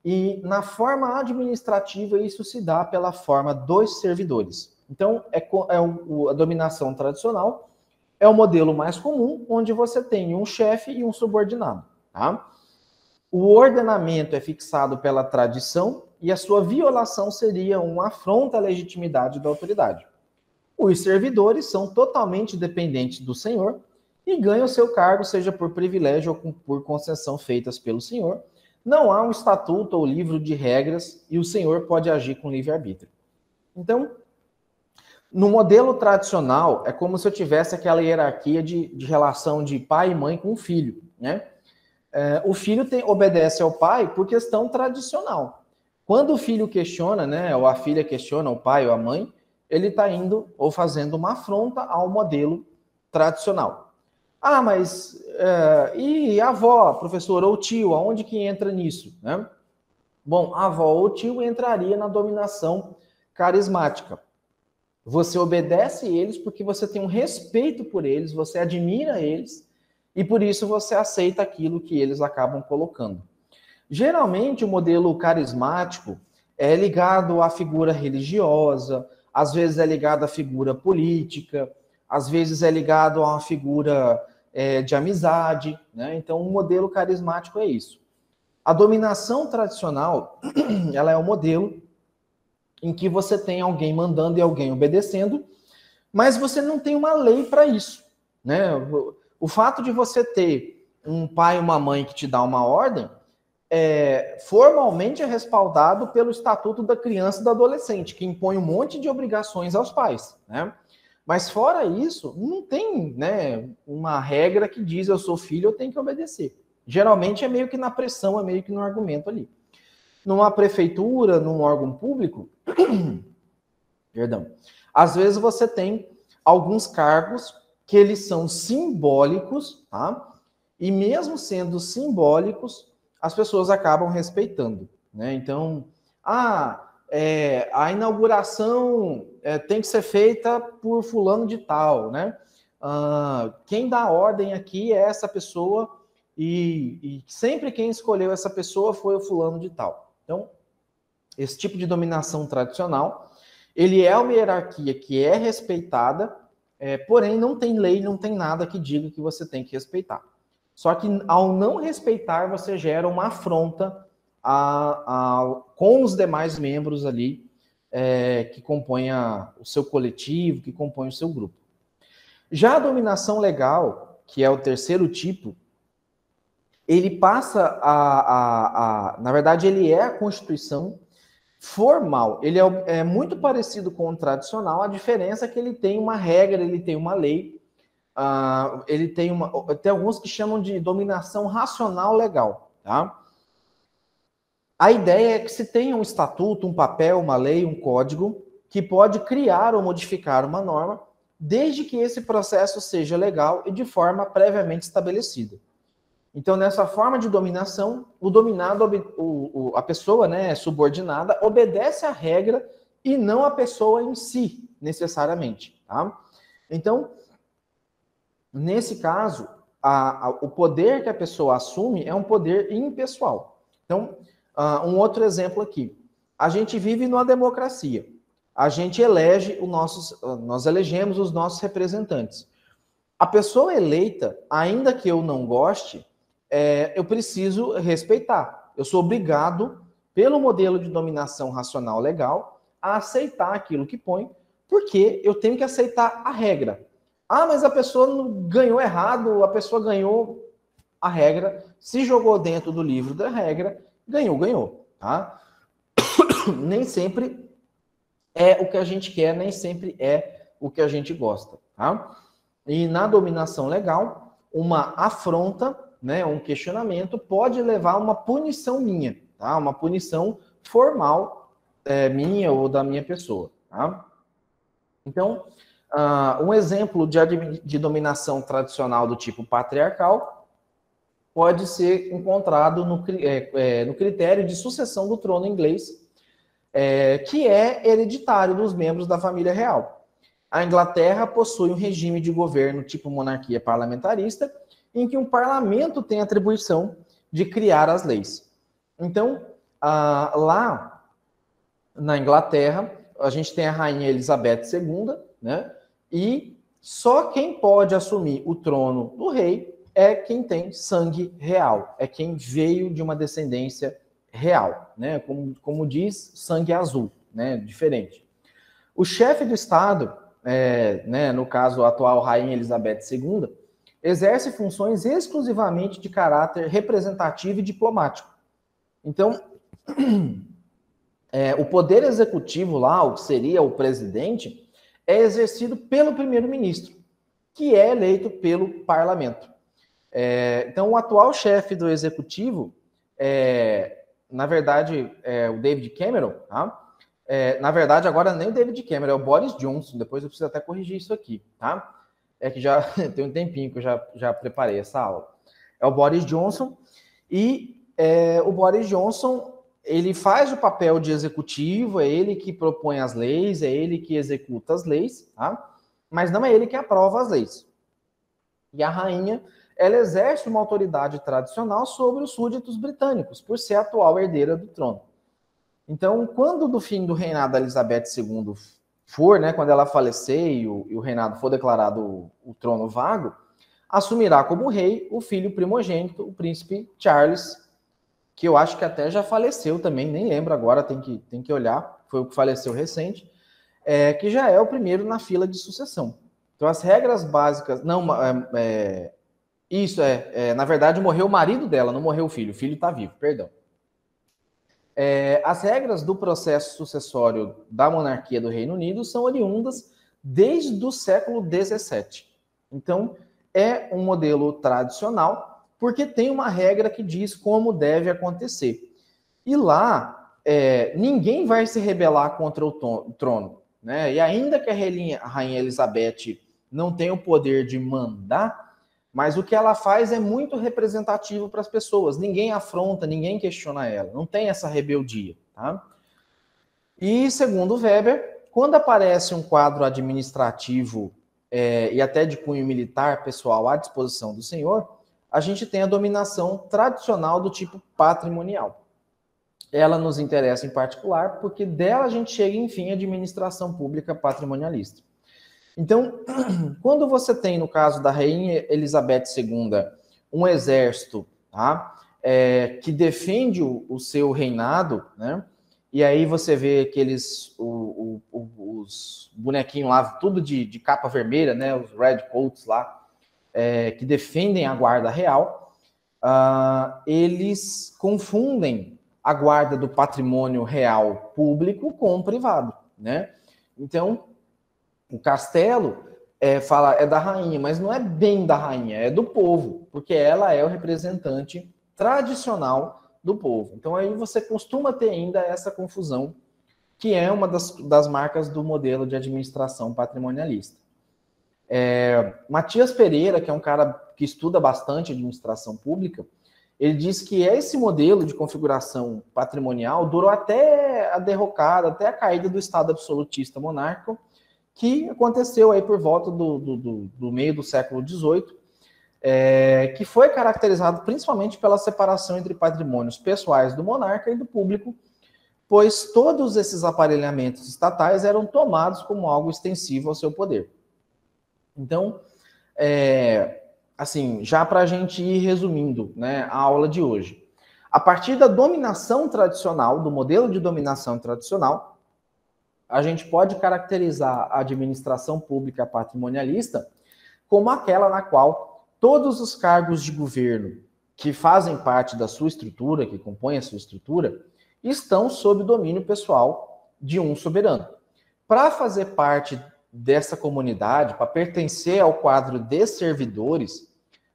E na forma administrativa, isso se dá pela forma dos servidores. Então, a dominação tradicional é o modelo mais comum, onde você tem um chefe e um subordinado, tá? O ordenamento é fixado pela tradição e a sua violação seria uma afronta à legitimidade da autoridade. Os servidores são totalmente dependentes do senhor e ganham seu cargo, seja por privilégio ou por concessão feitas pelo senhor. Não há um estatuto ou livro de regras e o senhor pode agir com livre-arbítrio. Então, no modelo tradicional, é como se eu tivesse aquela hierarquia de relação de pai e mãe com o filho, né? O filho obedece ao pai por questão tradicional. Quando o filho questiona, né, ou a filha questiona o pai ou a mãe, ele está indo ou fazendo uma afronta ao modelo tradicional. Mas e a avó, professor, ou tio, aonde que entra nisso, né? Bom, a avó ou tio entraria na dominação carismática. Você obedece eles porque você tem um respeito por eles, você admira eles, e por isso você aceita aquilo que eles acabam colocando. Geralmente, o modelo carismático é ligado à figura religiosa, às vezes é ligado à figura política, às vezes é ligado a uma figura de amizade, né? Então, o modelo carismático é isso. A dominação tradicional, ela é um modelo em que você tem alguém mandando e alguém obedecendo, mas você não tem uma lei para isso, né? O fato de você ter um pai e uma mãe que te dá uma ordem, formalmente é respaldado pelo Estatuto da Criança e do Adolescente, que impõe um monte de obrigações aos pais, né? Mas fora isso, não tem, né, uma regra que diz eu sou filho, eu tenho que obedecer. Geralmente é meio que na pressão, é meio que no argumento ali. Numa prefeitura, num órgão público, perdão, às vezes você tem alguns cargos que eles são simbólicos, tá? E mesmo sendo simbólicos, as pessoas acabam respeitando, né? Então, a inauguração tem que ser feita por fulano de tal, né? Quem dá ordem aqui é essa pessoa e sempre quem escolheu essa pessoa foi o fulano de tal. Então, esse tipo de dominação tradicional, ele é uma hierarquia que é respeitada, porém não tem lei, não tem nada que diga que você tem que respeitar. Só que ao não respeitar, você gera uma afronta com os demais membros ali que compõem o seu coletivo, que compõem o seu grupo. Já a dominação legal, que é o terceiro tipo, ele passa na verdade, ele é a Constituição formal. Ele é muito parecido com o tradicional, a diferença é que ele tem uma regra, ele tem uma lei, ele tem alguns que chamam de dominação racional legal, tá? A ideia é que se tenha um estatuto, um papel, uma lei, um código, que pode criar ou modificar uma norma, desde que esse processo seja legal e de forma previamente estabelecida. Então, nessa forma de dominação, o dominado, a pessoa, né, subordinada, obedece à regra e não a pessoa em si, necessariamente. Tá? Então, nesse caso, o poder que a pessoa assume é um poder impessoal. Então, um outro exemplo aqui. A gente vive numa democracia. A gente nós elegemos os nossos representantes. A pessoa eleita, ainda que eu não goste, eu preciso respeitar. Eu sou obrigado, pelo modelo de dominação racional legal, a aceitar aquilo que põe, porque eu tenho que aceitar a regra. Mas a pessoa ganhou errado, a pessoa ganhou a regra, se jogou dentro do livro da regra, ganhou. Tá? Nem sempre é o que a gente quer, nem sempre é o que a gente gosta. Tá? E na dominação legal, uma afronta, né, um questionamento, pode levar a uma punição minha, tá? Uma punição formal minha ou da minha pessoa. Tá? Então, um exemplo de dominação tradicional do tipo patriarcal pode ser encontrado no critério de sucessão do trono inglês, que é hereditário dos membros da família real. A Inglaterra possui um regime de governo tipo monarquia parlamentarista, em que um parlamento tem a atribuição de criar as leis. Então, lá na Inglaterra, a gente tem a rainha Elizabeth II, né? E só quem pode assumir o trono do rei é quem tem sangue real, é quem veio de uma descendência real, né? Como diz, sangue azul, né? Diferente. O chefe do Estado, né, no caso a atual rainha Elizabeth II, exerce funções exclusivamente de caráter representativo e diplomático. Então, o poder executivo lá, o que seria o presidente, é exercido pelo primeiro-ministro, que é eleito pelo parlamento. Então, o atual chefe do executivo, na verdade, o David Cameron, tá? Na verdade, agora nem o David Cameron, é o Boris Johnson. Depois eu preciso até corrigir isso aqui, tá? Que já tem um tempinho que eu já preparei essa aula. É o Boris Johnson, e o Boris Johnson, ele faz o papel de executivo, é ele que propõe as leis, é ele que executa as leis, tá? Mas não é ele que aprova as leis. E a rainha, ela exerce uma autoridade tradicional sobre os súditos britânicos, por ser a atual herdeira do trono. Então, quando do fim do reinado da Elizabeth II for, né, quando ela falecer e o reinado for declarado o trono vago, assumirá como rei o filho primogênito, o príncipe Charles, que eu acho que até já faleceu também, nem lembro agora, tem que olhar, foi o que faleceu recente, que já é o primeiro na fila de sucessão. Então, as regras básicas... na verdade, morreu o marido dela, não morreu o filho está vivo, perdão. As regras do processo sucessório da monarquia do Reino Unido são oriundas desde o século XVII. Então, é um modelo tradicional, porque tem uma regra que diz como deve acontecer. E lá, ninguém vai se rebelar contra o trono, né? E ainda que a Rainha Elizabeth não tenha o poder de mandar, mas o que ela faz é muito representativo para as pessoas. Ninguém afronta, ninguém questiona ela. Não tem essa rebeldia, tá? E, segundo Weber, quando aparece um quadro administrativo e até de cunho militar pessoal à disposição do senhor, a gente tem a dominação tradicional do tipo patrimonial. Ela nos interessa em particular porque dela a gente chega, enfim, à administração pública patrimonialista. Então, quando você tem, no caso da Rainha Elizabeth II, um exército, tá, que defende o seu reinado, né? E aí você vê aqueles os bonequinhos lá, tudo de capa vermelha, né? Os red coats lá, que defendem a guarda real, eles confundem a guarda do patrimônio real público com o privado, né? Então, o castelo é da rainha, mas não é bem da rainha, é do povo, porque ela é o representante tradicional do povo. Então aí você costuma ter ainda essa confusão, que é uma das marcas do modelo de administração patrimonialista. Matias Pereira, que é um cara que estuda bastante administração pública, ele diz que esse modelo de configuração patrimonial durou até a derrocada, até a caída do Estado absolutista monárquico, que aconteceu aí por volta do meio do século XVIII, que foi caracterizado principalmente pela separação entre patrimônios pessoais do monarca e do público, pois todos esses aparelhamentos estatais eram tomados como algo extensivo ao seu poder. Então, assim, já para a gente ir resumindo, né, a aula de hoje, a partir da dominação tradicional, do modelo de dominação tradicional, a gente pode caracterizar a administração pública patrimonialista como aquela na qual todos os cargos de governo que fazem parte da sua estrutura, que compõem a sua estrutura, estão sob domínio pessoal de um soberano. Para fazer parte dessa comunidade, para pertencer ao quadro de servidores,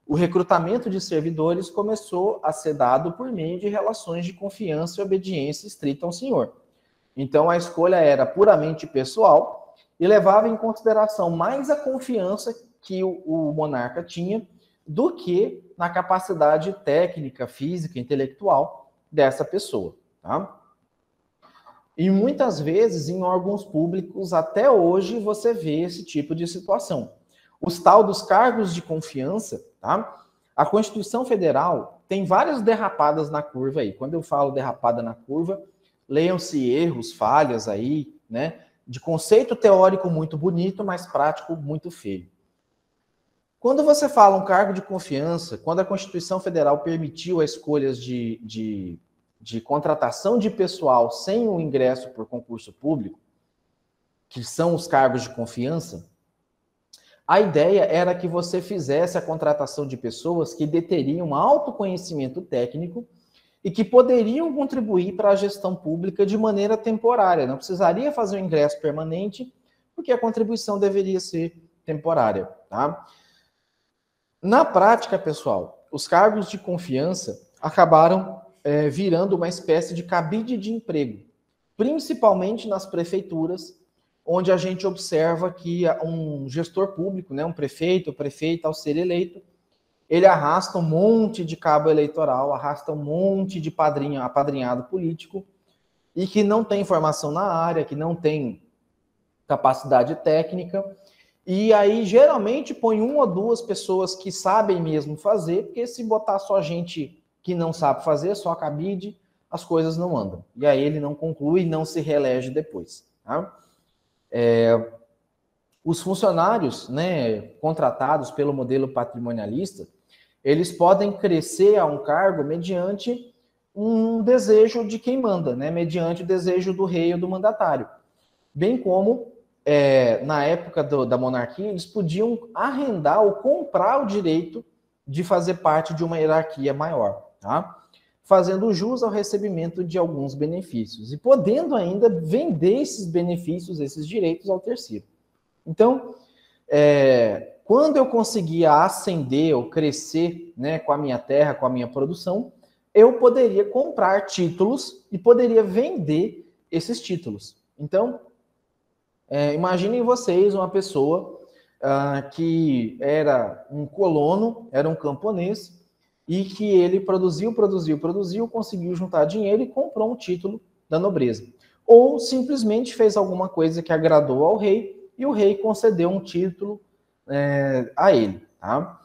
o recrutamento de servidores começou a ser dado por meio de relações de confiança e obediência estrita ao senhor. Então, a escolha era puramente pessoal e levava em consideração mais a confiança que o monarca tinha do que na capacidade técnica, física, intelectual dessa pessoa. Tá? E muitas vezes, em órgãos públicos, até hoje, você vê esse tipo de situação. Os tal dos cargos de confiança, tá? A Constituição Federal tem várias derrapadas na curva aí. Quando eu falo derrapada na curva, leiam-se erros, falhas aí, né? De conceito teórico muito bonito, mas prático muito feio. Quando você fala um cargo de confiança, quando a Constituição Federal permitiu as escolhas de contratação de pessoal sem o ingresso por concurso público, que são os cargos de confiança, a ideia era que você fizesse a contratação de pessoas que deteriam autoconhecimento técnico e que poderiam contribuir para a gestão pública de maneira temporária. Não precisaria fazer um ingresso permanente, porque a contribuição deveria ser temporária. Tá? Na prática, pessoal, os cargos de confiança acabaram virando uma espécie de cabide de emprego, principalmente nas prefeituras, onde a gente observa que um gestor público, né, um prefeito, ao ser eleito, ele arrasta um monte de cabo eleitoral, arrasta um monte de apadrinhado político, e que não tem formação na área, que não tem capacidade técnica, e aí geralmente põe uma ou duas pessoas que sabem mesmo fazer, porque se botar só gente que não sabe fazer, só cabide, as coisas não andam. E aí ele não conclui, não se reelege depois. Tá? Os funcionários, né, contratados pelo modelo patrimonialista, eles podem crescer a um cargo mediante um desejo de quem manda, né, mediante o desejo do rei ou do mandatário. Bem como, na época da monarquia, eles podiam arrendar ou comprar o direito de fazer parte de uma hierarquia maior, tá? Fazendo jus ao recebimento de alguns benefícios e podendo ainda vender esses benefícios, esses direitos ao terceiro. Então, quando eu conseguia ascender ou crescer, né, com a minha terra, com a minha produção, eu poderia comprar títulos e poderia vender esses títulos. Então, imaginem vocês uma pessoa que era um colono, era um camponês, e que ele produziu, conseguiu juntar dinheiro e comprou um título da nobreza. Ou simplesmente fez alguma coisa que agradou ao rei, e o rei concedeu um título a ele. Tá?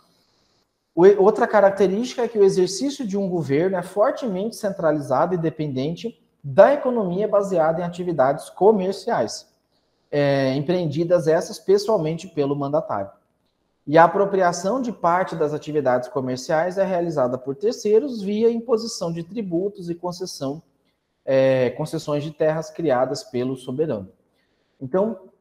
Outra característica é que o exercício de um governo é fortemente centralizado e dependente da economia baseada em atividades comerciais, empreendidas essas pessoalmente pelo mandatário. E a apropriação de parte das atividades comerciais é realizada por terceiros via imposição de tributos e concessões de terras criadas pelo soberano. Então,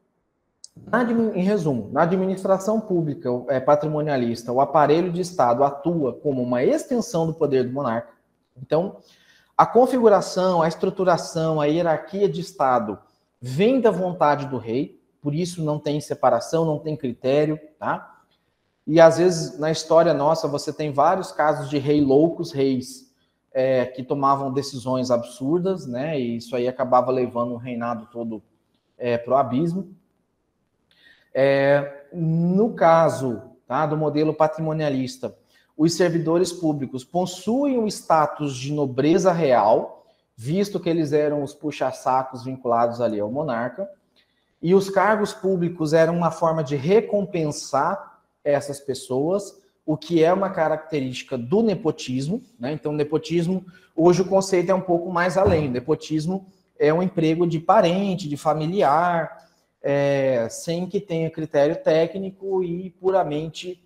em resumo, na administração pública patrimonialista, o aparelho de Estado atua como uma extensão do poder do monarca. Então, a configuração, a estruturação, a hierarquia de Estado vem da vontade do rei, por isso não tem separação, não tem critério, tá? E às vezes na história nossa você tem vários casos de reis que tomavam decisões absurdas, né? E isso aí acabava levando o reinado todo para o abismo. No caso, tá, do modelo patrimonialista, os servidores públicos possuem o status de nobreza real, visto que eles eram os puxa-sacos vinculados ali ao monarca, e os cargos públicos eram uma forma de recompensar essas pessoas, o que é uma característica do nepotismo, né? Então, nepotismo, hoje o conceito é um pouco mais além. Nepotismo é um emprego de parente, de familiar, sem que tenha critério técnico e puramente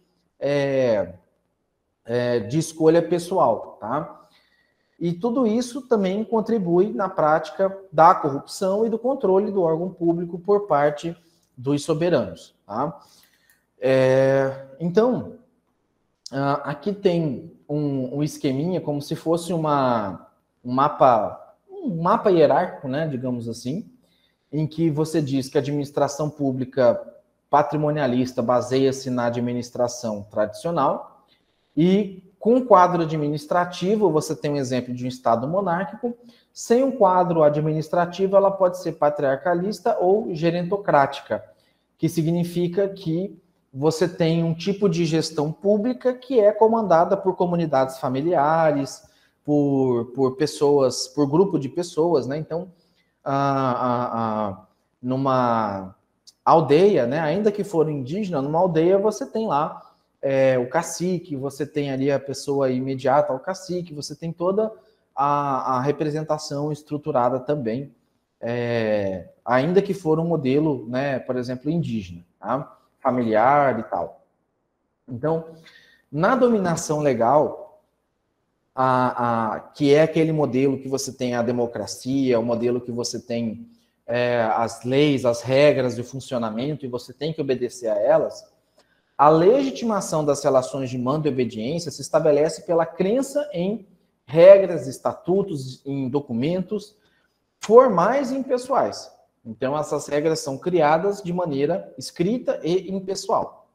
de escolha pessoal, tá? E tudo isso também contribui na prática da corrupção e do controle do órgão público por parte dos soberanos, tá? Então, aqui tem um esqueminha como se fosse um mapa hierárquico, né, digamos assim, em que você diz que a administração pública patrimonialista baseia-se na administração tradicional e com um quadro administrativo, você tem um exemplo de um Estado monárquico. Sem um quadro administrativo, ela pode ser patriarcalista ou gerontocrática, que significa que você tem um tipo de gestão pública que é comandada por comunidades familiares, por pessoas, por grupo de pessoas, né? Então, numa aldeia, né? Ainda que for indígena, numa aldeia você tem lá o cacique, você tem ali a pessoa imediata ao cacique, você tem toda a representação estruturada também, ainda que for um modelo, né? Por exemplo, indígena, tá? Familiar e tal. Então, na dominação legal, que é aquele modelo que você tem a democracia, o modelo que você tem as leis, as regras de funcionamento, e você tem que obedecer a elas, a legitimação das relações de mando e obediência se estabelece pela crença em regras, estatutos, em documentos formais e impessoais. Então, essas regras são criadas de maneira escrita e impessoal.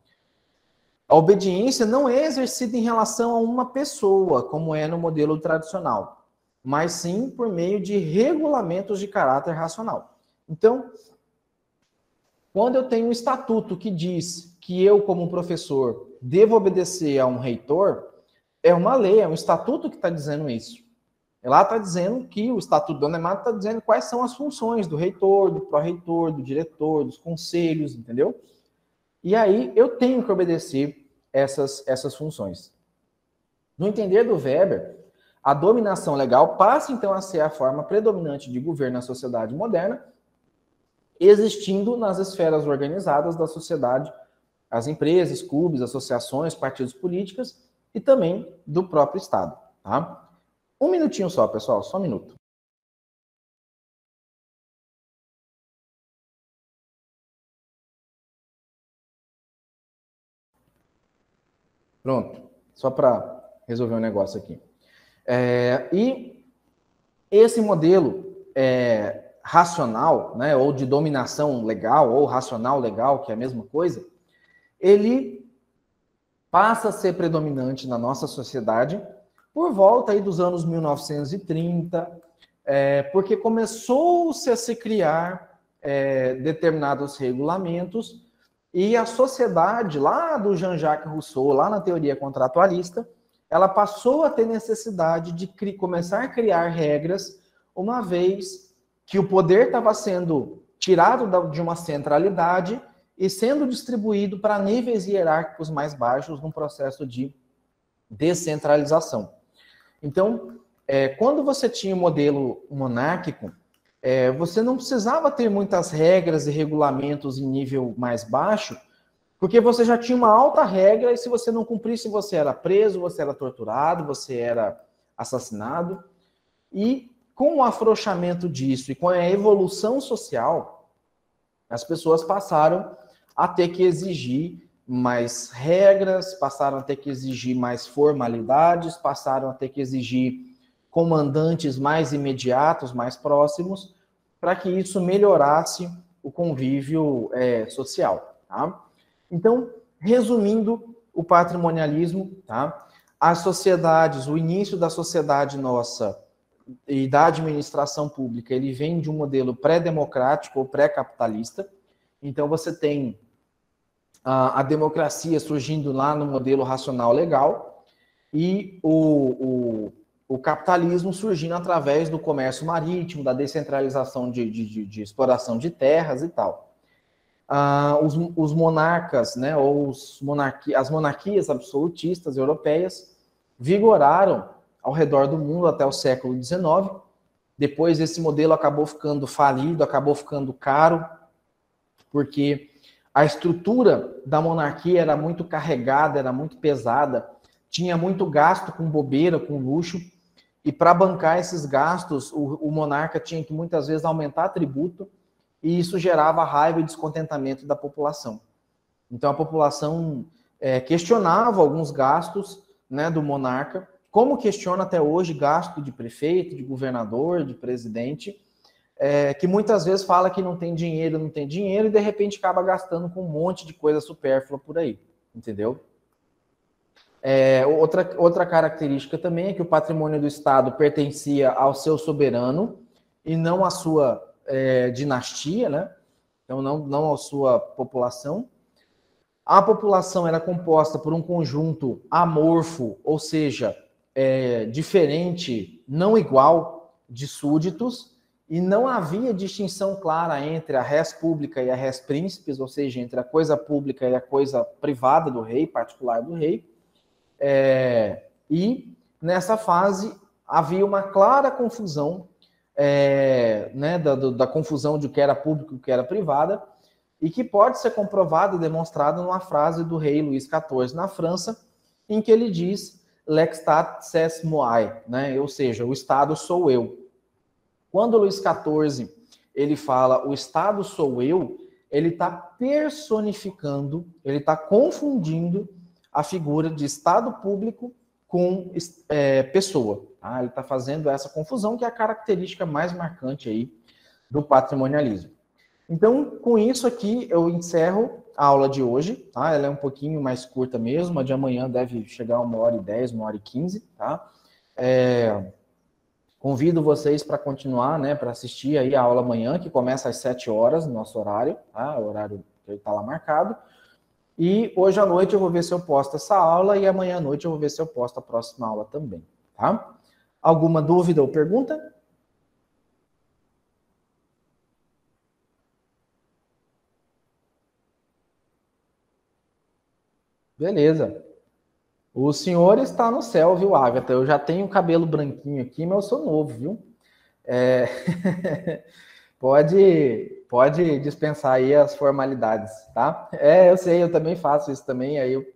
A obediência não é exercida em relação a uma pessoa, como é no modelo tradicional, mas sim por meio de regulamentos de caráter racional. Então, quando eu tenho um estatuto que diz que eu, como professor, devo obedecer a um reitor, é uma lei, é um estatuto que está dizendo isso. Lá está dizendo que o Estatuto do Anemate está dizendo quais são as funções do reitor, do pró-reitor, do diretor, dos conselhos, entendeu? E aí eu tenho que obedecer essas funções. No entender do Weber, a dominação legal passa então a ser a forma predominante de governo na sociedade moderna, existindo nas esferas organizadas da sociedade, as empresas, clubes, associações, partidos políticos e também do próprio Estado, tá? Um minutinho só, pessoal, só um minuto. Pronto, só para resolver um negócio aqui. E esse modelo racional, né, ou de dominação legal, ou racional legal, que é a mesma coisa, ele passa a ser predominante na nossa sociedade por volta aí dos anos 1930, porque começou-se a se criar determinados regulamentos e a sociedade, lá do Jean-Jacques Rousseau, lá na teoria contratualista, ela passou a ter necessidade de começar a criar regras, uma vez que o poder estava sendo tirado de uma centralidade e sendo distribuído para níveis hierárquicos mais baixos num processo de descentralização. Então, quando você tinha o modelo monárquico, você não precisava ter muitas regras e regulamentos em nível mais baixo, porque você já tinha uma alta regra e se você não cumprisse, você era preso, você era torturado, você era assassinado. E com o afrouxamento disso e com a evolução social, as pessoas passaram a ter que exigir mais regras, passaram a ter que exigir mais formalidades, passaram a ter que exigir comandantes mais imediatos, mais próximos, para que isso melhorasse o convívio social. Tá? Então, resumindo o patrimonialismo, tá? As sociedades, o início da sociedade nossa e da administração pública, ele vem de um modelo pré-democrático ou pré-capitalista. Então, você tem a democracia surgindo lá no modelo racional legal e o capitalismo surgindo através do comércio marítimo, da descentralização de exploração de terras e tal. Os monarcas, né, ou as monarquias absolutistas europeias vigoraram ao redor do mundo até o século XIX. Depois esse modelo acabou ficando falido, acabou ficando caro, porque a estrutura da monarquia era muito carregada, era muito pesada, tinha muito gasto com bobeira, com luxo, e para bancar esses gastos, o monarca tinha que muitas vezes aumentar tributo, e isso gerava raiva e descontentamento da população. Então a população questionava alguns gastos, né, do monarca, como questiona até hoje gasto de prefeito, de governador, de presidente, que muitas vezes fala que não tem dinheiro, e de repente acaba gastando com um monte de coisa supérflua por aí, entendeu? Outra característica também é que o patrimônio do Estado pertencia ao seu soberano e não à sua dinastia, né? Então não à sua população. A população era composta por um conjunto amorfo, ou seja, diferente, não igual, de súditos, e não havia distinção clara entre a res pública e a res príncipes, ou seja, entre a coisa pública e a coisa privada do rei, particular do rei. E nessa fase havia uma clara confusão, né, da confusão de o que era público e o que era privada, e que pode ser comprovado e demonstrado numa frase do rei Luís XIV na França, em que ele diz "L'extat c'est moi", né? Ou seja, o Estado sou eu. Quando Luís XIV ele fala o Estado sou eu, ele está personificando, ele está confundindo a figura de Estado público com pessoa. Tá? Ele está fazendo essa confusão, que é a característica mais marcante aí do patrimonialismo. Então, com isso aqui, eu encerro a aula de hoje. Tá? Ela é um pouquinho mais curta mesmo, a de amanhã deve chegar a 1h10, 1h15. Tá? Convido vocês para continuar, né, para assistir aí a aula amanhã, que começa às 7 horas, no nosso horário, tá? O horário que está lá marcado. E hoje à noite eu vou ver se eu posto essa aula e amanhã à noite eu vou ver se eu posto a próxima aula também, tá? Alguma dúvida ou pergunta? Beleza. O senhor está no céu, viu, Agatha? Eu já tenho cabelo branquinho aqui, mas eu sou novo, viu? Pode dispensar aí as formalidades, tá? Eu sei, eu também faço isso também, aí eu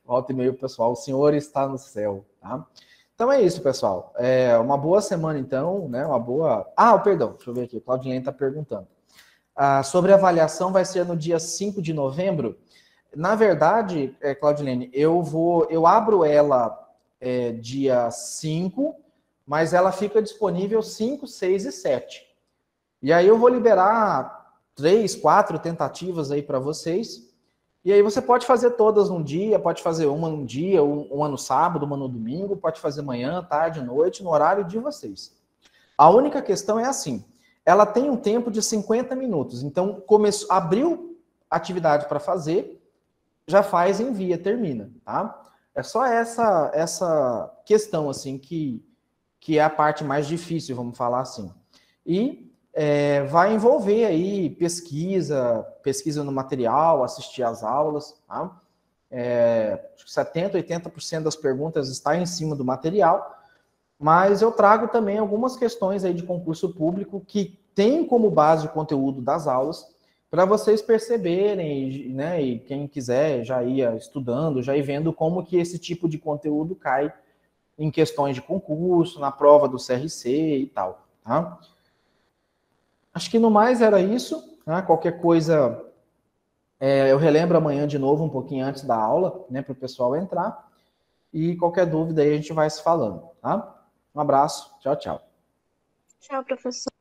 volto e meio, pessoal, o senhor está no céu, tá? Então é isso, pessoal. Uma boa semana, então, né? Uma boa... perdão, deixa eu ver aqui, o Claudilene está perguntando. Sobre a avaliação, vai ser no dia 5 de novembro. Na verdade, Claudilene, eu abro ela dia 5, mas ela fica disponível 5, 6 e 7. E aí eu vou liberar 3, 4 tentativas aí para vocês. E aí você pode fazer todas num dia, pode fazer uma num dia, uma no sábado, uma no domingo, pode fazer manhã, tarde, noite, no horário de vocês. A única questão é assim, ela tem um tempo de 50 minutos, então abriu atividade para fazer, já faz, envia, termina, tá? É só essa questão, assim, que é a parte mais difícil, vamos falar assim. E vai envolver aí pesquisa no material, assistir às aulas, tá? 70%, 80% das perguntas está em cima do material, mas eu trago também algumas questões aí de concurso público que tem como base o conteúdo das aulas, para vocês perceberem, né, e quem quiser já ia estudando, já ir vendo como que esse tipo de conteúdo cai em questões de concurso, na prova do CRC e tal, tá? Acho que no mais era isso, né? Qualquer coisa, eu relembro amanhã de novo, um pouquinho antes da aula, né, para o pessoal entrar, e qualquer dúvida aí a gente vai se falando, tá? Um abraço, tchau, tchau. Tchau, professor.